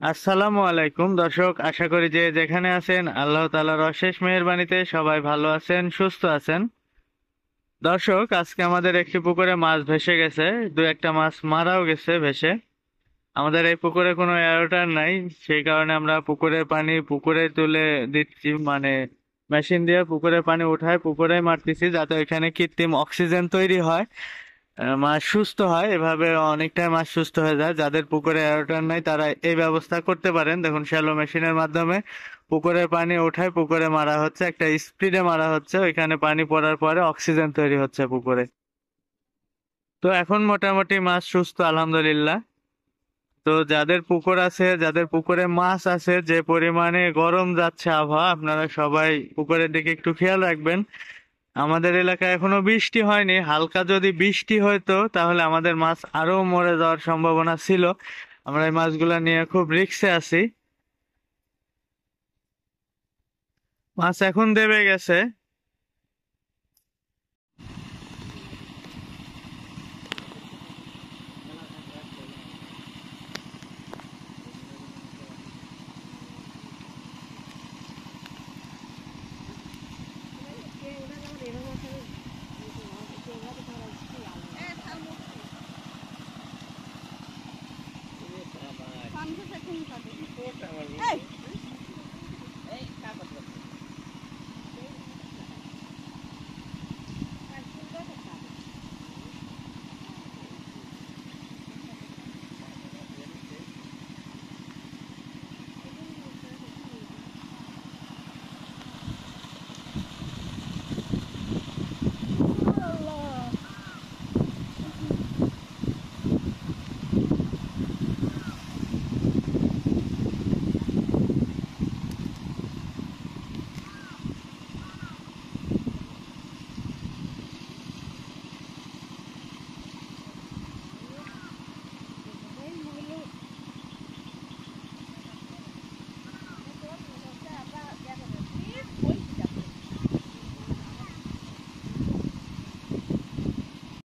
আসসালামু আলাইকুম দর্শক, আশা করি যে যেখানে আছেন আল্লাহ তাআলার অশেষ মেহেরবানিতে সবাই ভালো আছেন, সুস্থ আছেন। দর্শক, আজকে আমাদের একটি পুকুরে মাছ ভেসে গেছে। দু একটা মাছ মারাও গেছে ভেসে। আমাদের এই পুকুরে কোনো এয়ারওয়াটার নাই, সেই কারণে আমরা পুকুরের পানি পুকুরে তুলে দিচ্ছি, মানে মেশিন দিয়ে পুকুরের পানি উঠায় পুকুরে মারতেছি, যাতে এখানে কৃত্রিম অক্সিজেন তৈরি হয়, মাছ সুস্থ হয়। এভাবে অনেকটাই মাছ সুস্থ হয়ে যায়। যাদের পুকুরে এয়ারওয়াটার নাই তারা এই ব্যবস্থা করতে পারেন। দেখুন, শ্যালো মেশিনের মাধ্যমে পুকুরের পানি ওঠায় পুকুরে মারা হচ্ছে, একটা স্পিডে মারা হচ্ছে, ওইখানে পানি পড়ার পরে অক্সিজেন তৈরি হচ্ছে পুকুরে। তো এখন মোটামুটি মাছ সুস্থ, আলহামদুলিল্লাহ। তো যাদের পুকুর আছে, যাদের পুকুরে মাছ আছে, যে পরিমাণে গরম যাচ্ছে আবহাওয়া, আপনারা সবাই পুকুরের দিকে একটু খেয়াল রাখবেন। আমাদের এলাকায় এখনো বৃষ্টি হয়নি, হালকা যদি বৃষ্টি হইতো তাহলে আমাদের মাছ আরো মরে যাওয়ার সম্ভাবনা ছিল। আমরা এই মাছগুলা নিয়ে খুব রিস্কে আছি। মাছ এখন দেবে গেছে,